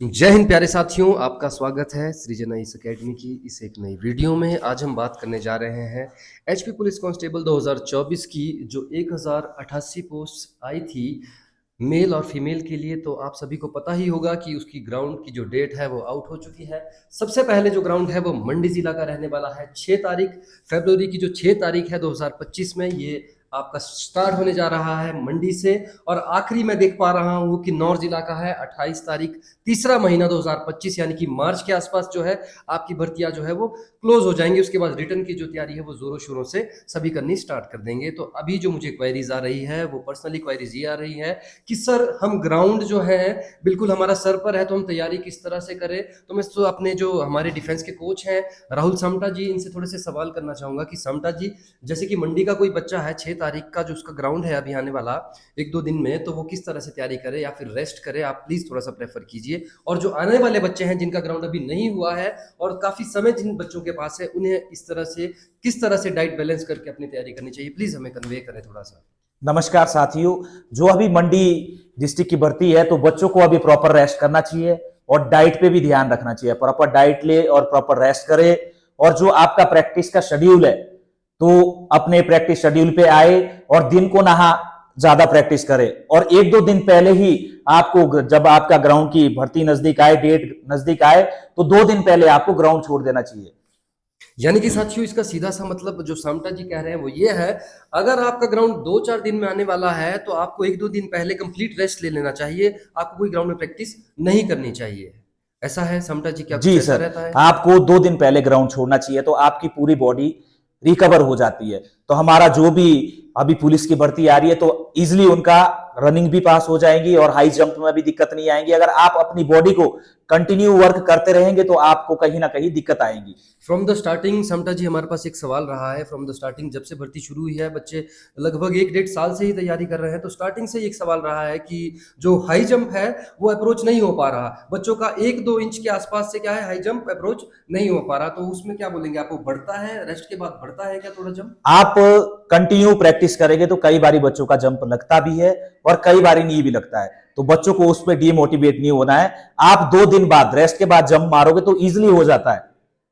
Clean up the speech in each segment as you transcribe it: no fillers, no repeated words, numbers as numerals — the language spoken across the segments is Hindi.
जय हिंद प्यारे साथियों, आपका स्वागत है सृजना इस एकेडमी की इस एक नई वीडियो में। आज हम बात करने जा रहे हैं एचपी पुलिस कांस्टेबल 2024 की जो 1088 पोस्ट आई थी मेल और फीमेल के लिए। तो आप सभी को पता ही होगा कि उसकी ग्राउंड की जो डेट है वो आउट हो चुकी है। सबसे पहले जो ग्राउंड है वो मंडी जिला का रहने वाला है। 6 तारीख फरवरी की जो 6 तारीख है 2025 में ये आपका स्टार्ट होने जा रहा है मंडी से। और आखिरी मैं देख पा रहा हूँ कि नौर जिला का है 28 तारीख तीसरा महीना 2025 यानी कि मार्च के आसपास जो है आपकी भर्तियां जो है वो क्लोज हो जाएंगी। उसके बाद रिटर्न की जो तैयारी है वो जोरों शोरों से सभी करनी स्टार्ट कर देंगे। तो अभी जो मुझे क्वेरीज आ रही है वो पर्सनली क्वेरीज ये आ रही है कि सर हम ग्राउंड जो है बिल्कुल हमारा सर पर है, तो हम तैयारी किस तरह से करें। तो मैं तो अपने जो हमारे डिफेंस के कोच हैं राहुल समटा जी, इनसे थोड़े से सवाल करना चाहूंगा कि समटा जी, जैसे कि मंडी का कोई बच्चा है 6 तारीख का जो उसका ग्राउंड है अभी आने वाला 1-2 दिन में, तो वो किस तरह से तैयारी करे या फिर रेस्ट करे, आप प्लीज थोड़ा सा प्रेफर कीजिए। और जो आने वाले बच्चे हैं जिनका ग्राउंड अभी नहीं हुआ है और काफी समय जिन बच्चों के पास है, उन्हें इस तरह से किस तरह से डाइट बैलेंस करके अपनी तैयारी करनी चाहिए, प्लीज हमें कन्वे करें थोड़ा सा। नमस्कार साथियों। जो अभी मंडी डिस्ट्रिक्ट की भर्ती है तो बच्चों को अभी प्रॉपर रेस्ट करना चाहिए और डाइट पे भी ध्यान रखना चाहिए। प्रॉपर डाइट ले और प्रॉपर रेस्ट करे। और जो आपका प्रैक्टिस का शेड्यूल है तो अपने प्रैक्टिस शेड्यूल पे आए और दिन को नहा ज्यादा प्रैक्टिस करे। और 1-2 दिन पहले ही आपको, जब आपका ग्राउंड की भर्ती नजदीक आए, डेट नजदीक आए, तो 2 दिन पहले आपको ग्राउंड छोड़ देना चाहिए। यानी कि साथियों इसका सीधा सा मतलब जो सामटा जी कह रहे हैं वो ये है, अगर आपका ग्राउंड 2-4 दिन में आने वाला है तो आपको 1-2 दिन पहले कंप्लीट रेस्ट ले लेना चाहिए, आपको कोई ग्राउंड में प्रैक्टिस नहीं करनी चाहिए। ऐसा है समटा जी, क्या कुछ जी ऐसा सर, रहता है? आपको 2 दिन पहले ग्राउंड छोड़ना चाहिए तो आपकी पूरी बॉडी रिकवर हो जाती है। तो हमारा जो भी अभी पुलिस की भर्ती आ रही है तो इजिली उनका रनिंग भी पास हो जाएंगी और हाई जंप में भी दिक्कत नहीं आएंगी। अगर आप अपनी बॉडी को कंटिन्यू वर्क करते रहेंगे तो आपको कहीं ना कहीं दिक्कत आएंगी। फ्रॉम द स्टार्टिंग समटा जी हमारे पास एक सवाल रहा है, फ्रॉम द स्टार्टिंग जब से भर्ती शुरू हुई है, बच्चे लगभग 1-1.5 साल से ही तैयारी कर रहे हैं, तो स्टार्टिंग से एक सवाल रहा है कि जो हाई जंप है वो अप्रोच नहीं हो पा रहा, बच्चों का 1-2 इंच के आसपास से क्या है हाई जंप अप्रोच नहीं हो पा रहा। तो उसमें क्या बोलेंगे, आपको बढ़ता है रेस्ट के बाद, बढ़ता है क्या थोड़ा जंप? आप कंटिन्यू प्रैक्टिस करेंगे तो कई बारी बच्चों का जंप लगता भी है और कई बारी नहीं भी लगता है। तो बच्चों को उस पर डीमोटिवेट नहीं होना है। आप 2 दिन बाद रेस्ट के बाद जंप मारोगे तो इजिली हो जाता है।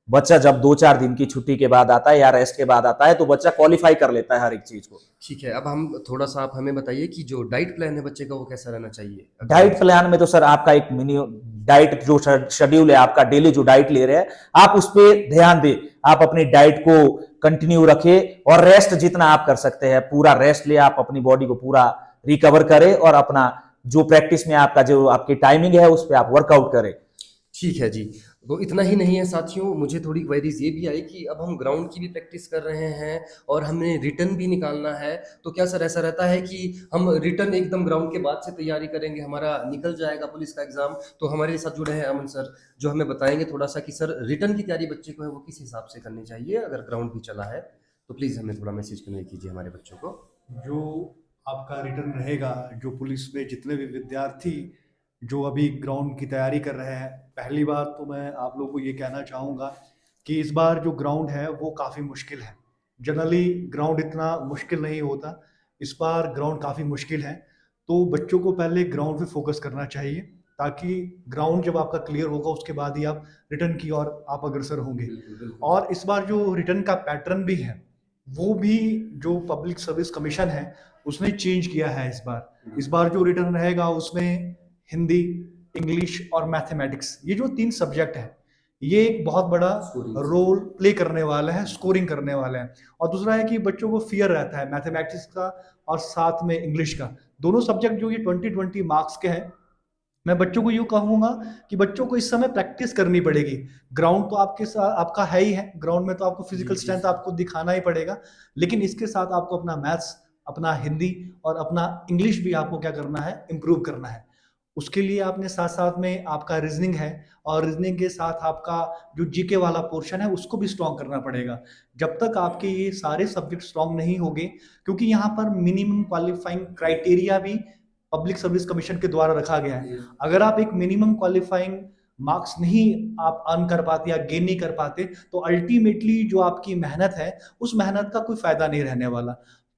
बच्चा जब 2-4 दिन की छुट्टी के बाद आता है या रेस्ट के बाद आता है तो बच्चा क्वालिफाई कर लेता है हर एक चीज को। ठीक है, अब हम थोड़ा सा आप हमें बताइए कि जो डाइट प्लान है बच्चे का वो कैसा रहना चाहिए अगर हम डाइट प्लान में तो सर आपका एक मिनी डाइट जो शेड्यूल है, आपका डेली जो डाइट ले रहे हैं, आप उस पर ध्यान दें। आप अपनी डाइट को कंटिन्यू रखें और रेस्ट जितना आप कर सकते हैं पूरा रेस्ट ले। आप अपनी बॉडी को पूरा रिकवर करें और अपना जो प्रैक्टिस में आपका जो आपकी टाइमिंग है उस पर आप वर्कआउट करें। ठीक है जी। तो इतना ही नहीं है साथियों, मुझे थोड़ी क्वेरीज ये भी आई कि अब हम ग्राउंड की भी प्रैक्टिस कर रहे हैं और हमें रिटर्न भी निकालना है, तो क्या सर ऐसा रहता है कि हम रिटर्न एकदम ग्राउंड के बाद से तैयारी करेंगे, हमारा निकल जाएगा पुलिस का एग्जाम? तो हमारे साथ जुड़े हैं अमन सर जो हमें बताएंगे थोड़ा सा कि सर रिटर्न की तैयारी बच्चे को है वो किस हिसाब से करनी चाहिए अगर ग्राउंड भी चला है। तो प्लीज़ हमें थोड़ा मैसेज कन्वे कीजिए हमारे बच्चों को। जो आपका रिटर्न रहेगा, जो पुलिस में जितने भी विद्यार्थी जो अभी ग्राउंड की तैयारी कर रहे हैं, पहली बात तो मैं आप लोगों को ये कहना चाहूँगा कि इस बार जो ग्राउंड है वो काफ़ी मुश्किल है। जनरली ग्राउंड इतना मुश्किल नहीं होता, इस बार ग्राउंड काफ़ी मुश्किल है। तो बच्चों को पहले ग्राउंड पे फोकस करना चाहिए ताकि ग्राउंड जब आपका क्लियर होगा उसके बाद ही आप रिटर्न की ओर आप अग्रसर होंगे। बिल्कुल बिल्कुल। और इस बार जो रिटर्न का पैटर्न भी है वो भी जो पब्लिक सर्विस कमीशन है उसने चेंज किया है इस बार। इस बार जो रिटर्न रहेगा उसमें हिंदी, इंग्लिश और मैथमेटिक्स, ये जो 3 सब्जेक्ट है ये एक बहुत बड़ा रोल प्ले करने वाला है, स्कोरिंग करने वाला है। और दूसरा है कि बच्चों को फियर रहता है मैथमेटिक्स का और साथ में इंग्लिश का। दोनों सब्जेक्ट जो ये 20-20 मार्क्स के हैं, मैं बच्चों को यूँ कहूँगा कि बच्चों को इस समय प्रैक्टिस करनी पड़ेगी। ग्राउंड तो आपके साथ आपका है ही है, ग्राउंड में तो आपको फिजिकल स्ट्रेंथ आपको दिखाना ही पड़ेगा, लेकिन इसके साथ आपको अपना मैथ्स, अपना हिंदी और अपना इंग्लिश भी आपको क्या करना है, इम्प्रूव करना है। उसके लिए आपने साथ साथ में आपका रीजनिंग है और रीजनिंग के साथ आपका जो जीके वाला पोर्शन है उसको भी स्ट्रॉन्ग करना पड़ेगा। जब तक आपके ये सारे सब्जेक्ट स्ट्रॉन्ग नहीं होंगे, क्योंकि यहाँ पर मिनिमम क्वालिफाइंग क्राइटेरिया भी पब्लिक सर्विस कमीशन के द्वारा रखा गया है। अगर आप एक मिनिमम क्वालिफाइंग मार्क्स नहीं आप अर्न कर पाते या गेन नहीं कर पाते तो अल्टीमेटली जो आपकी मेहनत है उस मेहनत का कोई फायदा नहीं रहने वाला।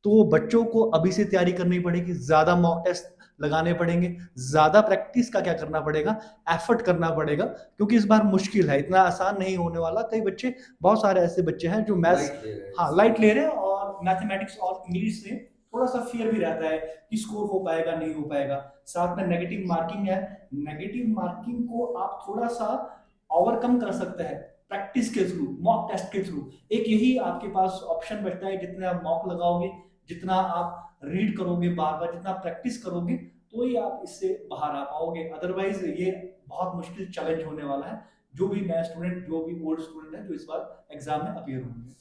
तो बच्चों को अभी से तैयारी करनी पड़ेगी, ज्यादा मॉक टेस्ट लगाने पड़ेंगे, ज्यादा प्रैक्टिस का क्या करना पड़ेगा, एफर्ट करना पड़ेगा, क्योंकि इस बार मुश्किल है, इतना आसान नहीं होने वाला। कई बच्चे, बहुत सारे ऐसे बच्चे हैं जो मैथ्स लाइट ले रहे हैं, और मैथमेटिक्स और इंग्लिश से थोड़ा सा फियर भी रहता है कि स्कोर हो पाएगा नहीं हो पाएगा। साथ में नेगेटिव मार्किंग है, नेगेटिव मार्किंग को आप थोड़ा सा ओवरकम कर सकते हैं प्रैक्टिस के थ्रू, मॉक टेस्ट के थ्रू। एक यही आपके पास ऑप्शन बचता है, जितने आप मॉक लगाओगे, जितना आप रीड करोगे बार बार, जितना प्रैक्टिस करोगे, तो ही आप इससे बाहर आ पाओगे। अदरवाइज ये बहुत मुश्किल चैलेंज होने वाला है, जो भी नया स्टूडेंट, जो भी ओल्ड स्टूडेंट है जो इस बार एग्जाम में अपीयर होंगे।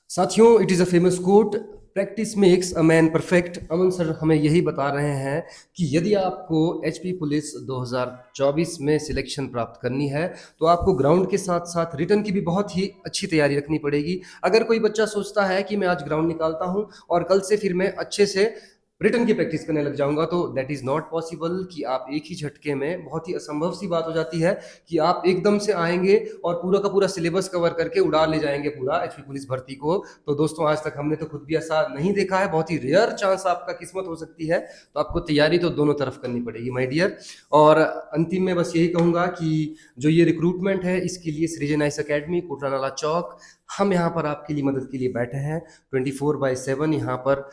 साथियों, it is a famous quote, practice makes a man perfect. Aman sir हमें यही बता रहे हैं कि यदि आपको एचपी पुलिस 2024 में सिलेक्शन प्राप्त करनी है तो आपको ग्राउंड के साथ साथ रिटर्न की भी बहुत ही अच्छी तैयारी रखनी पड़ेगी। अगर कोई बच्चा सोचता है कि मैं आज ग्राउंड निकालता हूं और कल से फिर मैं अच्छे से रिटर्न की प्रैक्टिस करने लग जाऊंगा, तो दैट इज़ नॉट पॉसिबल। कि आप एक ही झटके में, बहुत ही असंभव सी बात हो जाती है कि आप एकदम से आएंगे और पूरा का पूरा सिलेबस कवर करके उड़ा ले जाएंगे पूरा एचपी पुलिस भर्ती को। तो दोस्तों, आज तक हमने तो खुद भी ऐसा नहीं देखा है, बहुत ही रेयर चांस आपका किस्मत हो सकती है। तो आपको तैयारी तो दोनों तरफ करनी पड़ेगी माय डियर। और अंतिम में बस यही कहूँगा कि जो ये रिक्रूटमेंट है, इसके लिए सृजन आइस अकेडमी, कोटला नाला चौक, हम यहाँ पर आपके लिए मदद के लिए बैठे हैं 24/7। यहाँ पर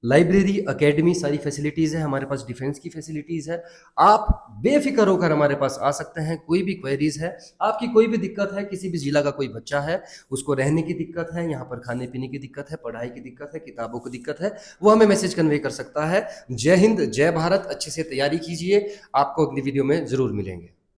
लाइब्रेरी, एकेडमी, सारी फैसिलिटीज़ है हमारे पास, डिफेंस की फैसिलिटीज़ है। आप बेफिक्र होकर हमारे पास आ सकते हैं। कोई भी क्वेरीज है, आपकी कोई भी दिक्कत है, किसी भी जिला का कोई बच्चा है, उसको रहने की दिक्कत है, यहाँ पर खाने पीने की दिक्कत है, पढ़ाई की दिक्कत है, किताबों की दिक्कत है, वो हमें मैसेज कन्वे कर सकता है। जय हिंद, जय भारत। अच्छे से तैयारी कीजिए, आपको अगली वीडियो में ज़रूर मिलेंगे।